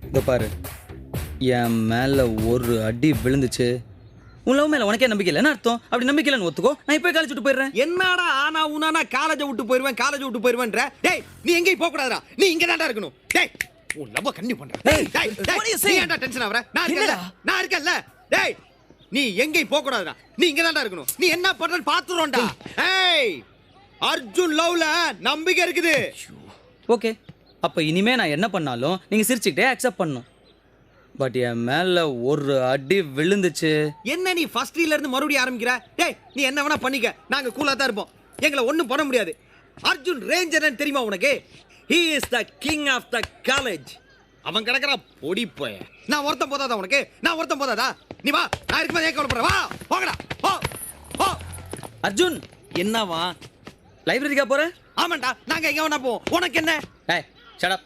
இதோ பாரு, என் மேலே ஒரு அடி விழுந்துச்சு. உன் லவ் மேலே உனக்கே நம்பிக்கை இல்லை, என்ன அர்த்தம்? அப்படி நம்பிக்கை இல்லைன்னு ஒத்துக்கோ, நான் இப்போ காலேஜ் விட்டு போயிடுறேன். என்னடா ஆனா உனானா காலேஜை விட்டு போயிருவேன் காலேஜ் விட்டு போயிருவேன்ற. டேய் நீ எங்கேயும் போக கூடாதுடா, நீ இங்க தான்டா இருக்கணும். டேய் உன் லவ்வ கண்ணி பண்ற. டேய் நீ ஏன்டா டென்ஷன் ஆவற? நான் இருக்கேன்ல. டேய் நீ எங்கேயும் போக கூடாதுடா, நீ இங்க தான்டா இருக்கணும். நீ என்ன பண்றன்னு பாத்துறோம்டா. ஏய் அர்ஜுன் லவ்ல நம்பிக்கை இருக்குது. ஓகே, அப்போ இனிமே நான் என்ன பண்ணாலும் நீங்கள் சிரிச்சுக்கிட்டே அக்செப்ட் பண்ணணும். பட் என் மேலே ஒரு அடி விழுந்துச்சு. என்ன நீ ஃபர்ஸ்ட் இயர்ல இருந்து மறுபடியும் ஆரம்பிக்கிற? டேய் நீ என்ன வேணா பண்ணிக்க, நாங்க கூலா தான் இருப்போம். எங்களை ஒண்ணும் பண்ண முடியாது. அர்ஜுன் ரேஞ்சர்னு தெரியுமா உனக்கு? he is the king of the college. அவன் கிடக்குற பொடி போய. நான் ஒருத்தன் போதாதா உனக்கு? நான் ஒருத்தன் போதாதா? நீ வா, நான் இருக்கும்போது ஏன் கவலைப்படுற? வா போங்கடா போ போ. அர்ஜுன் என்னவா? லைப்ரரிக்கா போகிறேன்? ஆமாண்டா, நாங்க எங்க வேணா போவோம், உனக்கு என்ன? ஏய் ஷட் அப்.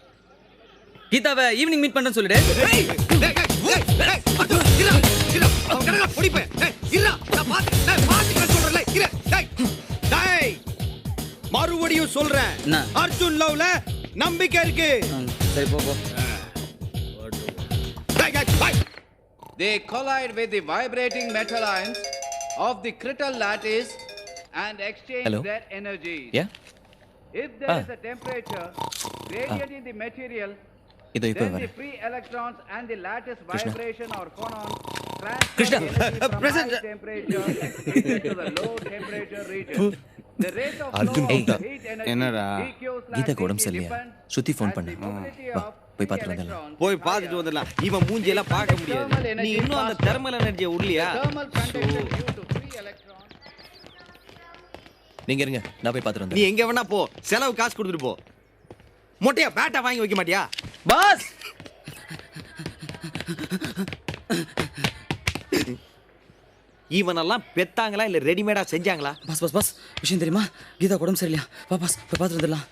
கீதாவை ஈவினிங் மீட் பண்ணுறேன்னு சொல்லிடு. ஏய் டேய் டேய் டேய் அர்ஜுன் இல்ல இல்ல அவன் கிடக்குற பொடி போய. டேய் இல்ல நான் பாத்துக்க சொல்றேன்ல. இல்ல டேய் டேய் மறுபடியும் சொல்றேன், என்ன? அர்ஜுன் லவ்ல நம்பிக்கை இருக்கு. சரி போ போ. டேய் டேய் by. They collide with the vibrating metal ions of the crystal lattice and exchange Hello? their energies. Yeah? If there is a temperature gradient in the material, இதோ இப்போ then the வரேன். free electrons and the lattice Krishna. vibration or phonon transfer Krishna. the energy from Present. high temperature into the low temperature region. The rate of Arjun, flow of கூப்பிட்டா. heat energy என்னடா? கீதாக்கு உடம்பு சரியில்லையா? ஸ்ருதி phone பண்ணு. வா, போய் பார்த்துட்டு வந்துடலாம். போய் பார்த்துட்டு வந்துடலாம். இவன் மூஞ்சி எல்லாம் பார்க்க முடியாது. நீ இன்னும் அந்த தெர்மல் எனர்ஜியை உள்லையா? thermal conduction due to free electrons. நீங்க இருங்க, நான் போய் பார்த்துட்டு நீ வந்துடுறேன். எங்க வேணா போ, செலவு காசு கொடுத்துட்டு போ. மொட்டையா பேட்டா வாங்கி வைக்க மாட்டியா? பாஸ் இவனெல்லாம் பெத்தாங்களா இல்ல ரெடிமேடா செஞ்சாங்களா? பாஸ் பாஸ் பாஸ், விஷயம் தெரியுமா? கீதா உடம்பு சரியில்லையா? வா பாஸ் போய் பார்த்துட்டு வந்துடலாம்.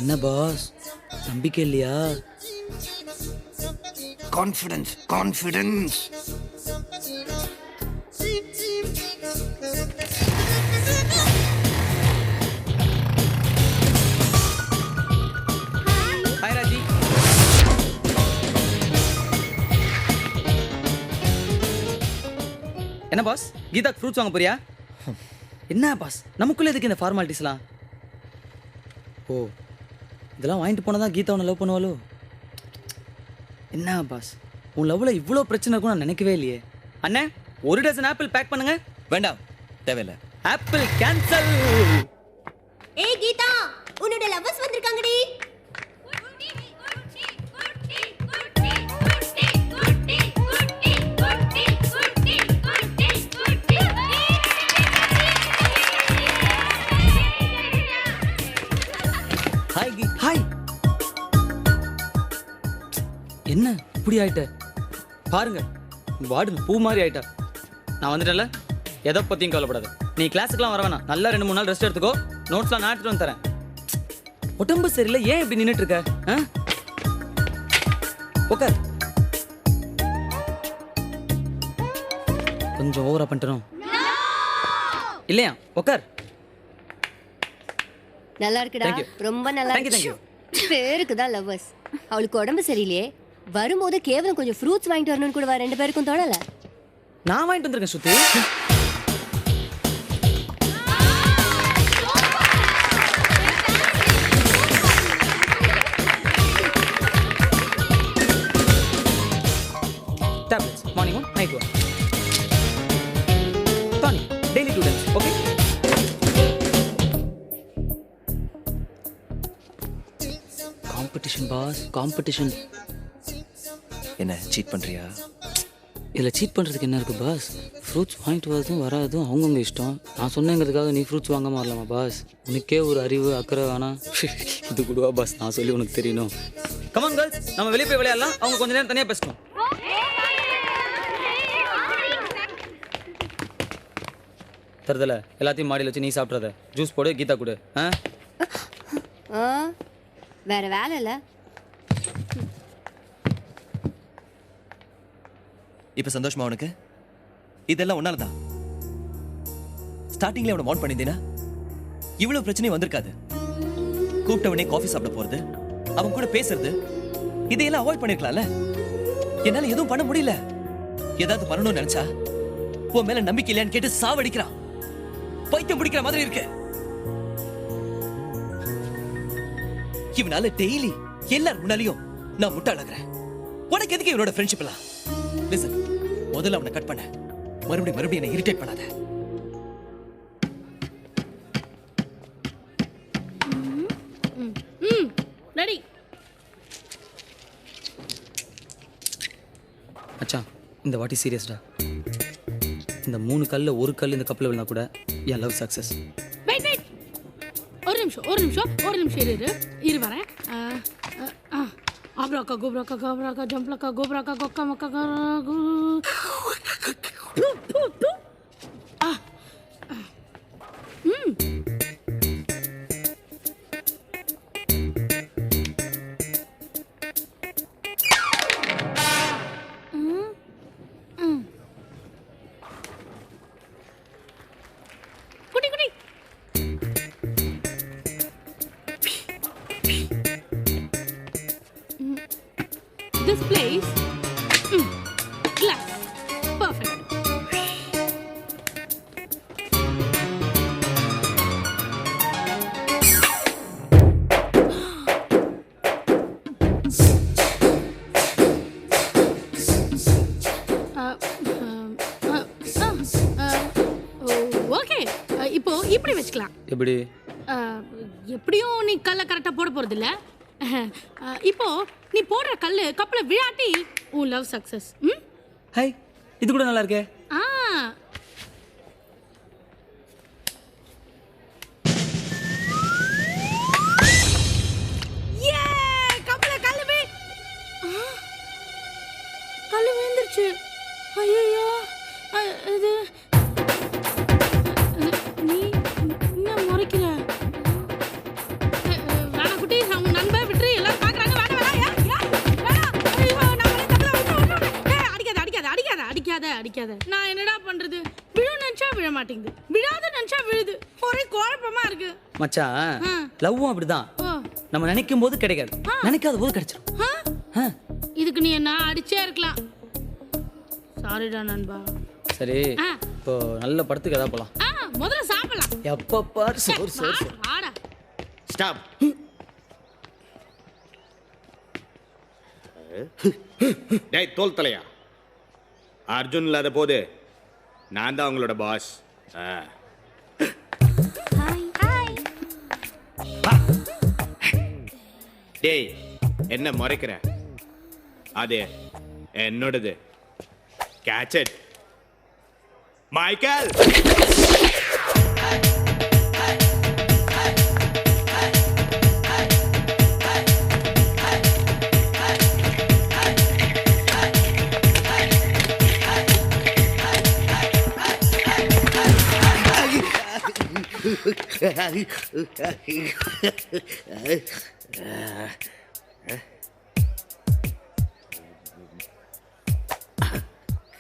என்ன பாஸ், நம்பிக்கை இல்லையா? Confidence confidence. ஹாய் ராஜி. என்ன பாஸ், கீதாக்கு ஃப்ரூட்ஸ் வாங்க போறியா? என்ன பாஸ், நமக்குள்ள எதுக்கு இந்த ஃபார்மாலிட்டிஸ்லாம்? ஓ, இதெல்லாம் வாங்கிட்டு போனால் தான் கீதா உன்னை லவ் பண்ணுவாளோ? என்ன பாஸ், உன் லவ்வில் இவ்வளோ பிரச்சனை இருக்கும் நான் நினைக்கவே இல்லையே. அண்ணே, ஒரு டசன் ஆப்பிள் பேக் பண்ணுங்க. வேண்டாம், தேவையில்லை. Apple cancel. ஏய் கீதா, உன்னோட லவ்வர்ஸ் வந்திருக்காங்கடி. ஹாய் கீ. ஹாய். என்ன இப்படி ஆயிட்ட? பாருங்க, வார்டு பூ மாதிரி ஆயிட்டா. நான் வந்துட்டேன்ல, எதை பற்றியும் கவலைப்படாது. நீ கிளாஸுக்குலாம் வர வேணாம், நல்லா 2-3 நாள் ரெஸ்ட் எடுத்துக்கோ. நோட்ஸ்லாம் நான் எடுத்துட்டு வந்து தரேன். உடம்பு சரியில்லை, ஏன் இப்படி நின்றுட்டு இருக்க? உட்கார். கொஞ்சம் ஓவரா பண்ணிட்டோம் இல்லையா? உட்கார். நல்லா இருக்குடா, Thank you. ரொம்ப நல்லா Thank you, thank இருக்கு. பேருக்கு தான் லவ்வர்ஸ். அவளுக்கு உடம்பு சரியில்லையே, வரும்போது கேவலம் கொஞ்சம் ஃப்ரூட்ஸ் வாங்கிட்டு வரணும்னு கூட 2 பேருக்கும் தோணல. நான் வாங்கிட்டு வந்திருக்கேன் சுத்தி. Tablets, morning one, night one. Tonic, daily 2 times, okay? Competition boss, competition. என்ன சீட் பண்றியா? இதில் சீட் பண்ணுறதுக்கு என்ன இருக்குது பாஸ்? ஃப்ரூட்ஸ் வாங்கிட்டு வரதும் வராதும் அவங்கவுங்க இஷ்டம். நான் சொன்னேங்கிறதுக்காக நீ ஃப்ரூட்ஸ் வாங்காமல் வரலாமா பாஸ்? உனக்கே ஒரு அறிவு அக்கறை வேணாம். இது கூடவா பாஸ் நான் சொல்லி உனக்கு தெரியணும்? கமான் கேர்ள்ஸ், நம்ம வெளியே போய் விளையாடலாம். அவங்க கொஞ்ச நேரம் தனியாக பேசணும். தருதல எல்லாத்தையும் மாடியில் வச்சு நீ சாப்பிட்றத. ஜூஸ் போடு, கீதா கொடு. வேற வேலை இல்லை. இப்ப சந்தோஷமா உனக்கு? இதெல்லாம் உன்னாலதான். ஸ்டார்டிங்ல அவனை வார்ன் பண்ணியிருந்தேனா இவ்வளவு பிரச்சனை வந்திருக்காது. கூப்பிட்டவனே காஃபி சாப்பிட போறது, அவன் கூட பேசுறது, இதையெல்லாம் அவாய்ட் பண்ணிருக்கலாம்ல. என்னால எதுவும் பண்ண முடியல. ஏதாவது பண்ணணும்னு நினைச்சா உன் மேல நம்பிக்கை இல்லையான்னு கேட்டு சாவடிக்கிறான். பைத்தியம் பிடிக்கிற மாதிரி இருக்கு. இவனால டெய்லி எல்லார் முன்னாலையும் நான் முட்டாளாகிறேன். உனக்கு எதுக்கு இவனோட ஃப்ரெண்ட்ஷிப் எல்லாம்? லிசன், முதல்ல அவனை கட் பண்ண. மறுபடியும் என்ன இரிட்டேட் பண்ணாத. ரெடி. மச்சான், இந்த வாட்டி சீரியஸ்டா. இந்த 3 கல்ல ஒரு கல் இந்த கப்பில் விழுந்தா கூட என் லவ் சக்சஸ். வெயிட் வெயிட், ஒரு நிமிஷம் இரு வரேன். ஆப்ராக்கா கோப்ராக்கா கோப்ராக்கா ஜம்ப்லக்கா கோப்ராக்கா கொக்கா மக்கா குட்டி குட்டி. This place, glass, perfect. Okay, இப்போ இப்படி வச்சுக்கலாம். எப்படி? எப்படியும் நீ கல்லை கரெக்டாக போட போறது இல்ல. இப்போ நீ போடுற கல்லு கப்பல விழாட்டி உன் லவ் சக்சஸ். ஹை, இது கூட நல்லா இருக்கே. ஆ ஏ கப்பல கல்லு விழுந்துருச்சு. ஐயோ, இது நீ என்ன முறைக்கிற? வேணா குட்டி, உன் நண்பர் விட்டு எல்லாரும் பாக்குறாங்க. அடிக்காத. நான் என்னடா பண்றது? விழு நினைச்சா விழ மாட்டேங்குது, விழாத நினைச்சா விழுது. ஒரே குழப்பமா இருக்கு. மச்சான், லவ்வும் அப்படிதான். நம்ம நினைக்கும் போது கிடைக்காது, நினைக்காத போது கிடைச்சிடும். இதுக்கு நீ என்ன அடிச்சே இருக்கலாம். சாரிடா நண்பா. சரி, இப்போ நல்ல படத்துக்கு ஏதாவது போலாம். முதல்ல சாப்பிடலாம். எப்ப பாரு சோறு. வாடா. ஸ்டாப். டேய் தோல் தலையா, அர்ஜுன் இல்லாத போது நான் தான் உங்களோட பாஸ். டேய், என்ன முறைக்கிற? அது என்னோடது. Catch it Michael.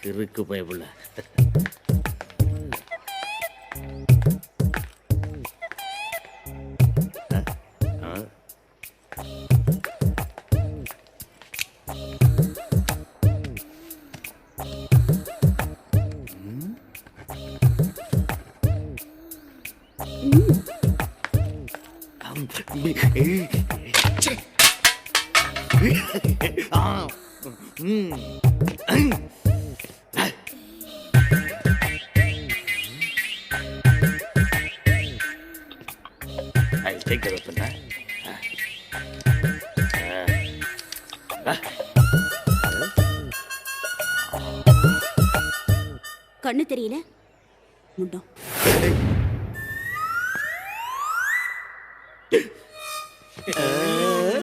இருக்கு பயப்புள்ள. I'll take the weapon. கண்ணு தெரியல முண்டம்.